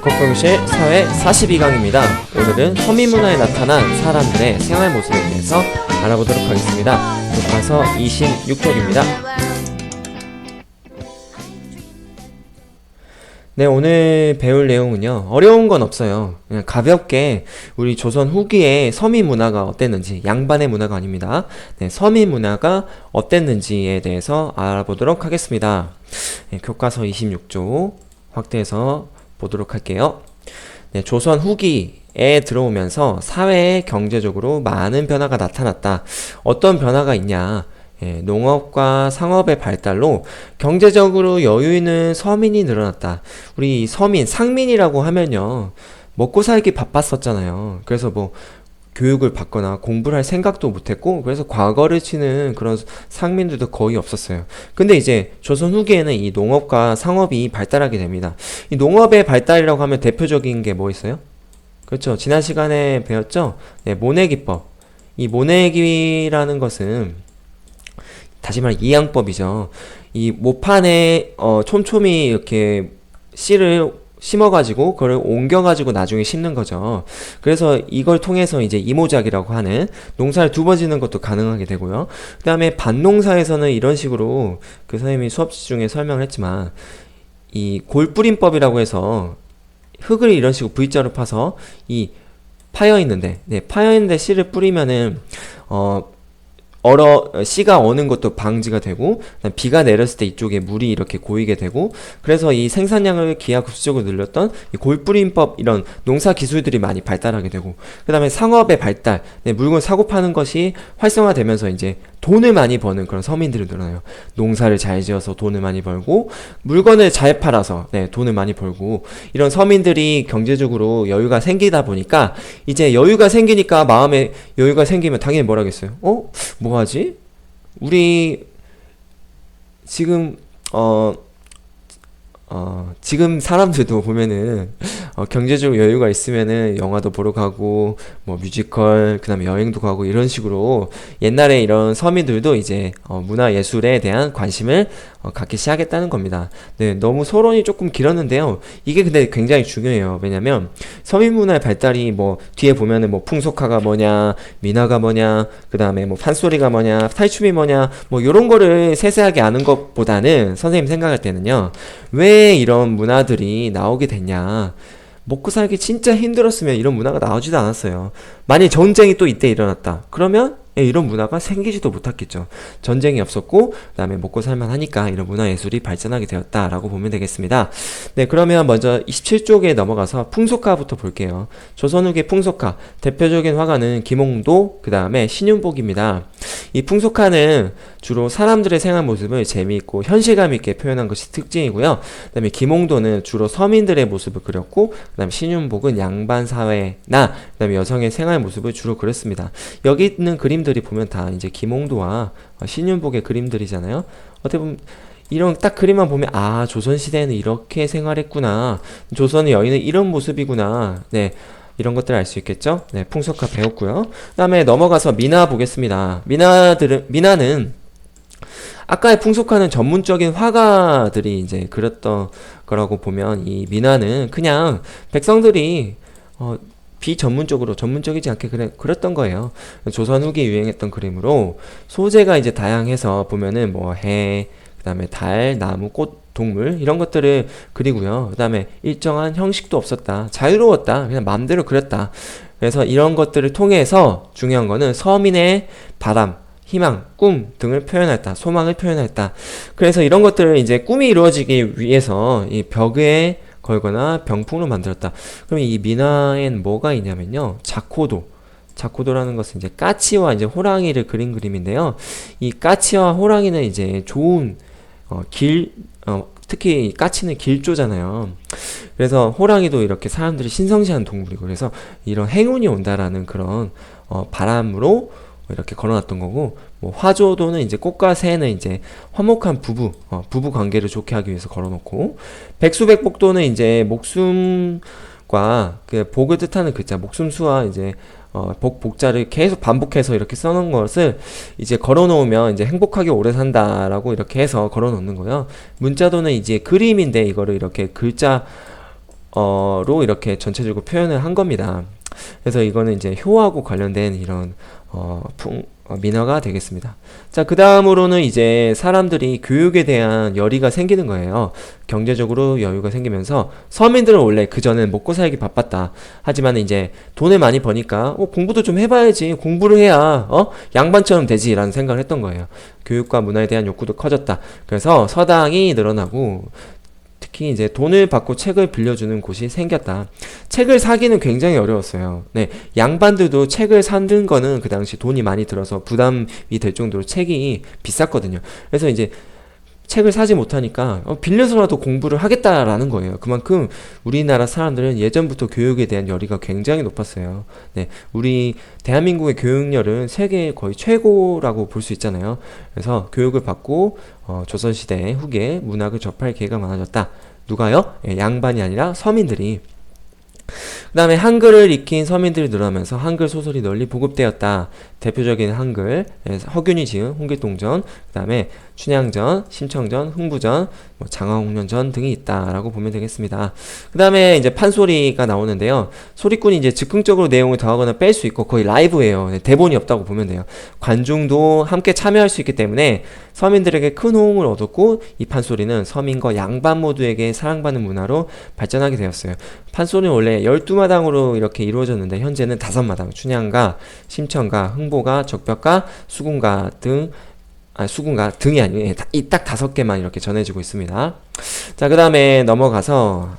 국공실 사회 42강입니다. 오늘은 서민문화에 나타난 사람들의 생활 모습에 대해서 알아보도록 하겠습니다. 교과서 26쪽입니다. 네, 오늘 배울 내용은요, 어려운 건 없어요. 그냥 가볍게 우리 조선 후기에 서민 문화가 어땠는지, 양반의 문화가 아닙니다. 네, 서민 문화가 어땠는지에 대해서 알아보도록 하겠습니다. 네, 교과서 26쪽 확대해서 보도록 할게요. 네, 조선 후기에 들어오면서 사회에 경제적으로 많은 변화가 나타났다. 어떤 변화가 있냐? 예, 농업과 상업의 발달로 경제적으로 여유 있는 서민이 늘어났다. 우리 서민, 상민이라고 하면요, 먹고 살기 바빴었잖아요. 그래서 뭐 교육을 받거나 공부를 할 생각도 못했고, 그래서 과거를 치는 그런 상민들도 거의 없었어요. 근데 이제 조선 후기에는 이 농업과 상업이 발달하게 됩니다. 이 농업의 발달이라고 하면 대표적인 게 뭐 있어요? 그렇죠. 지난 시간에 배웠죠? 네, 모내기법. 이 모내기라는 것은 다시 말해 이양법이죠. 이 모판에 촘촘히 이렇게 씨를 심어가지고 그걸 옮겨가지고 나중에 심는 거죠. 그래서 이걸 통해서 이제 이모작이라고 하는 농사를 두 번 짓는 것도 가능하게 되고요. 그 다음에 밭농사에서는 이런 식으로 그 선생님이 수업 중에 설명을 했지만 이 골뿌림법이라고 해서 흙을 이런 식으로 V자로 파서 이 파여있는데, 네, 파여있는데 씨를 뿌리면은 씨가 어는 것도 방지가 되고, 비가 내렸을 때 이쪽에 물이 이렇게 고이게 되고, 그래서 이 생산량을 기하급수적으로 늘렸던 이 골뿌림법, 이런 농사 기술들이 많이 발달하게 되고, 그 다음에 상업의 발달, 네, 물건 사고 파는 것이 활성화되면서 이제 돈을 많이 버는 그런 서민들이 늘어나요. 농사를 잘 지어서 돈을 많이 벌고, 물건을 잘 팔아서, 네, 돈을 많이 벌고, 이런 서민들이 경제적으로 여유가 생기다 보니까, 이제 여유가 생기니까 마음에 여유가 생기면 당연히 뭐라겠어요? 뭐 하지? 우리 지금 지금 사람들도 보면은 경제적 여유가 있으면은 영화도 보러 가고 뭐 뮤지컬 그다음에 여행도 가고 이런 식으로 옛날에 이런 서민들도 이제 문화 예술에 대한 관심을 갖기 시작했다는 겁니다. 네, 너무 서론이 조금 길었는데요. 이게 근데 굉장히 중요해요. 왜냐면 서민 문화의 발달이 뭐 뒤에 보면은 뭐 풍속화가 뭐냐, 민화가 뭐냐, 그다음에 뭐 판소리가 뭐냐, 탈춤이 뭐냐, 뭐 요런 거를 세세하게 아는 것보다는 선생님 생각할 때는요. 왜 이런 문화들이 나오게 됐냐? 먹고 살기 진짜 힘들었으면 이런 문화가 나오지도 않았어요. 만약 전쟁이 또 이때 일어났다. 그러면 이런 문화가 생기지도 못했겠죠. 전쟁이 없었고, 그 다음에 먹고 살만 하니까 이런 문화예술이 발전하게 되었다라고 보면 되겠습니다. 네, 그러면 먼저 27쪽에 넘어가서 풍속화부터 볼게요. 조선 후기 풍속화. 대표적인 화가는 김홍도, 그 다음에 신윤복입니다. 이 풍속화는 주로 사람들의 생활 모습을 재미있고 현실감 있게 표현한 것이 특징이고요. 그 다음에 김홍도는 주로 서민들의 모습을 그렸고, 그 다음에 신윤복은 양반 사회나, 그 다음에 여성의 생활 모습을 주로 그렸습니다. 여기 있는 그림들이 보면 다 이제 김홍도와 신윤복의 그림들이잖아요. 어떻게 보면 이런 딱 그림만 보면 아, 조선시대에는 이렇게 생활했구나, 조선의 여인은 이런 모습이구나, 네, 이런 것들을 알 수 있겠죠. 네, 풍속화 배웠고요. 그 다음에 넘어가서 민화 보겠습니다. 민화는 아까의 풍속화는 전문적인 화가들이 이제 그렸던 거라고 보면, 이 민화는 그냥 백성들이 비전문적으로, 전문적이지 않게 그렸던 거예요. 조선 후기에 유행했던 그림으로 소재가 이제 다양해서 보면은 뭐 해, 그 다음에 달, 나무, 꽃, 동물 이런 것들을 그리고요. 그 다음에 일정한 형식도 없었다. 자유로웠다. 그냥 마음대로 그렸다. 그래서 이런 것들을 통해서 중요한 거는 서민의 바람, 희망, 꿈 등을 표현했다. 소망을 표현했다. 그래서 이런 것들을 이제 꿈이 이루어지기 위해서 이 벽에 걸거나 병풍으로 만들었다. 그러면 이 민화엔 뭐가 있냐면요. 자코도라는 것은 이제 까치와 이제 호랑이를 그린 그림인데요. 이 까치와 호랑이는 이제 좋은 특히 까치는 길조잖아요. 그래서 호랑이도 이렇게 사람들이 신성시하는 동물이고, 그래서 이런 행운이 온다라는 그런 바람으로 이렇게 걸어놨던 거고, 뭐 화조도는 이제 꽃과 새는 이제 화목한 부부 관계를 좋게 하기 위해서 걸어놓고, 백수백복도는 이제 목숨과 그 복을 뜻하는 글자 목숨수와 이제 복자를 계속 반복해서 이렇게 써놓은 것을 이제 걸어놓으면 이제 행복하게 오래 산다라고 이렇게 해서 걸어놓는 거예요. 문자도는 이제 그림인데 이거를 이렇게 글자 로 이렇게 전체적으로 표현을 한 겁니다. 그래서 이거는 이제 효하고 관련된 이런 민화가 되겠습니다. 자, 그 다음으로는 이제 사람들이 교육에 대한 열의가 생기는 거예요. 경제적으로 여유가 생기면서 서민들은 원래 그전엔 먹고 살기 바빴다. 하지만 이제 돈을 많이 버니까 공부도 좀 해봐야지. 공부를 해야 양반처럼 되지 라는 생각을 했던 거예요. 교육과 문화에 대한 욕구도 커졌다. 그래서 서당이 늘어나고 특히 이제 돈을 받고 책을 빌려주는 곳이 생겼다. 책을 사기는 굉장히 어려웠어요. 네, 양반들도 책을 사는 거는 그 당시 돈이 많이 들어서 부담이 될 정도로 책이 비쌌거든요. 그래서 이제 책을 사지 못하니까 빌려서라도 공부를 하겠다라는 거예요. 그만큼 우리나라 사람들은 예전부터 교육에 대한 열의가 굉장히 높았어요. 네, 우리 대한민국의 교육열은 세계 거의 최고라고 볼 수 있잖아요. 그래서 교육을 받고 조선시대 후기에 문학을 접할 기회가 많아졌다. 누가요? 양반이 아니라 서민들이. 그 다음에 한글을 익힌 서민들이 늘어나면서 한글 소설이 널리 보급되었다. 대표적인 한글, 허균이 지은 홍길동전, 그 다음에 춘향전, 심청전, 흥부전, 장화홍련전 등이 있다라고 보면 되겠습니다. 그 다음에 이제 판소리가 나오는데요. 소리꾼이 이제 즉흥적으로 내용을 더하거나 뺄 수 있고 거의 라이브예요. 대본이 없다고 보면 돼요. 관중도 함께 참여할 수 있기 때문에 서민들에게 큰 호응을 얻었고 이 판소리는 서민과 양반 모두에게 사랑받는 문화로 발전하게 되었어요. 판소리는 원래 12마당으로 이렇게 이루어졌는데 현재는 5마당, 춘향가, 심청가, 흥보가, 적벽가, 수군가 등 수군가 등이 아니에요. 이 딱 5개만 이렇게 전해지고 있습니다. 자, 그 다음에 넘어가서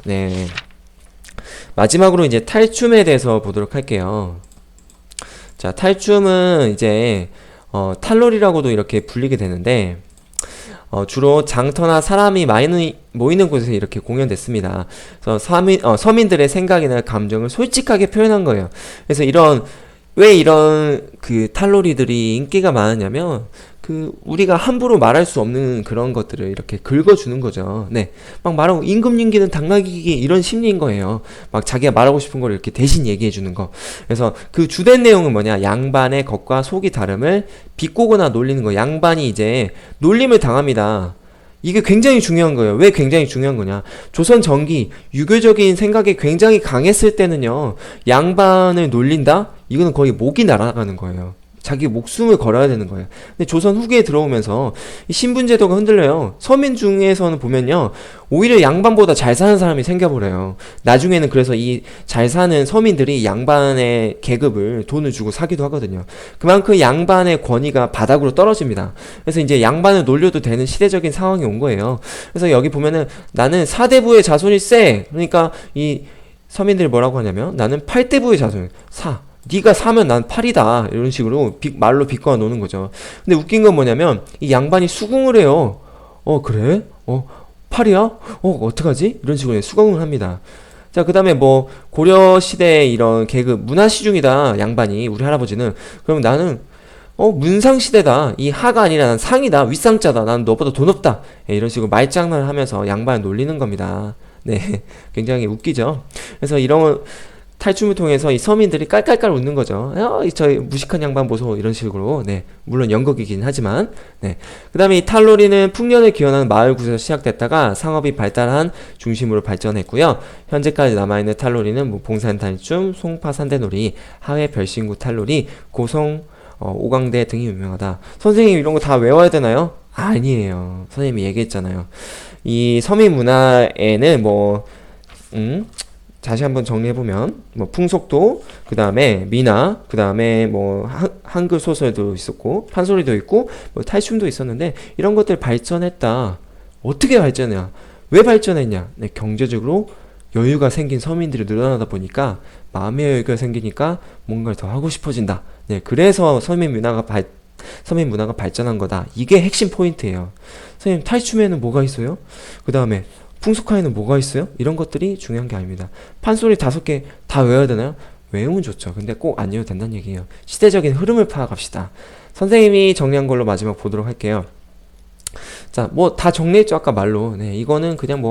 마지막으로 이제 탈춤에 대해서 보도록 할게요. 자, 탈춤은 이제 탈놀이라고도 이렇게 불리게 되는데 주로 장터나 사람이 많이 모이는 곳에서 이렇게 공연됐습니다. 그래서 서민들의 생각이나 감정을 솔직하게 표현한 거예요. 그래서 왜 이런 그 탈놀이들이 인기가 많았냐면 우리가 함부로 말할 수 없는 그런 것들을 이렇게 긁어주는 거죠. 네. 막 말하고 임금님기는 당나귀기 이런 심리인 거예요. 막 자기가 말하고 싶은 걸 이렇게 대신 얘기해주는 거. 그래서 그 주된 내용은 뭐냐? 양반의 겉과 속이 다름을 비꼬거나 놀리는 거. 양반이 이제 놀림을 당합니다. 이게 굉장히 중요한 거예요. 왜 굉장히 중요한 거냐? 조선 전기 유교적인 생각이 굉장히 강했을 때는요. 양반을 놀린다? 이거는 거의 목이 날아가는 거예요. 자기 목숨을 걸어야 되는 거예요. 근데 조선 후기에 들어오면서 이 신분제도가 흔들려요. 서민 중에서는 보면요. 오히려 양반보다 잘 사는 사람이 생겨버려요. 나중에는 그래서 이 잘 사는 서민들이 양반의 계급을 돈을 주고 사기도 하거든요. 그만큼 양반의 권위가 바닥으로 떨어집니다. 그래서 이제 양반을 놀려도 되는 시대적인 상황이 온 거예요. 그래서 여기 보면은 나는 4대부의 자손이 세. 그러니까 이 서민들이 뭐라고 하냐면 나는 8대부의 자손 네가 사면 난 8이다 이런 식으로 말로 비꼬아 노는 거죠. 근데 웃긴 건 뭐냐면 이 양반이 수긍을 해요. 그래? 8이야? 어떡하지? 이런 식으로 수긍을 합니다. 자, 그 다음에 고려시대의 이런 계급 문화시중이다 양반이 우리 할아버지는. 그럼 나는 문상시대다. 이 하가 아니라 난 상이다. 윗상자다. 난 너보다 돈 없다. 이런 식으로 말장난을 하면서 양반을 놀리는 겁니다. 네, 굉장히 웃기죠. 그래서 이런 탈춤을 통해서 이 서민들이 깔깔깔 웃는 거죠. 저 무식한 양반 보소 이런 식으로. 네, 물론 연극이긴 하지만. 네, 그 다음에 이 탈놀이는 풍년을 기원하는 마을 구에서 시작됐다가 상업이 발달한 중심으로 발전했고요. 현재까지 남아있는 탈놀이는 봉산탈춤, 송파산대놀이, 하회 별신구 탈놀이, 고성 오광대 등이 유명하다. 선생님 이런 거 다 외워야 되나요? 아니에요. 선생님이 얘기했잖아요. 이 서민 문화에는 다시 한번 정리해보면 풍속도, 그 다음에 민화, 그 다음에 한글 소설도 있었고 판소리도 있고 탈춤도 있었는데 이런 것들 발전했다. 어떻게 발전해요? 왜 발전했냐? 네, 경제적으로 여유가 생긴 서민들이 늘어나다 보니까 마음의 여유가 생기니까 뭔가를 더 하고 싶어진다. 네, 그래서 서민 문화가 발전한 거다. 이게 핵심 포인트예요. 선생님 탈춤에는 뭐가 있어요? 그 다음에 풍속화에는 뭐가 있어요? 이런 것들이 중요한 게 아닙니다. 판소리 5개 다 외워야 되나요? 외우면 좋죠. 근데 꼭 안 외워도 된다는 얘기예요. 시대적인 흐름을 파악합시다. 선생님이 정리한 걸로 마지막 보도록 할게요. 자, 다 정리했죠. 아까 말로. 네, 이거는 그냥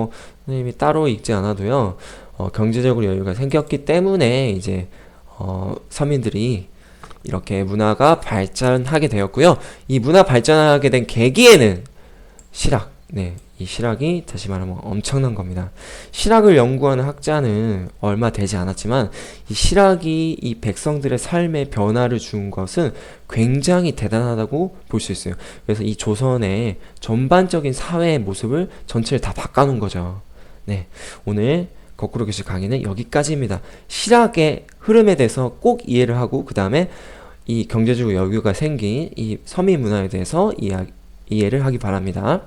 선생님이 따로 읽지 않아도요. 경제적으로 여유가 생겼기 때문에 이제 서민들이 이렇게 문화가 발전하게 되었고요. 이 문화 발전하게 된 계기에는 실학, 네, 이 실학이 다시 말하면 엄청난 겁니다. 실학을 연구하는 학자는 얼마 되지 않았지만 이 실학이 이 백성들의 삶의 변화를 준 것은 굉장히 대단하다고 볼 수 있어요. 그래서 이 조선의 전반적인 사회의 모습을 전체를 다 바꿔놓은 거죠. 네, 오늘 거꾸로 교실 강의는 여기까지입니다. 실학의 흐름에 대해서 꼭 이해를 하고 그 다음에 이 경제적 여유가 생긴 이 서민 문화에 대해서 이해를 하기 바랍니다.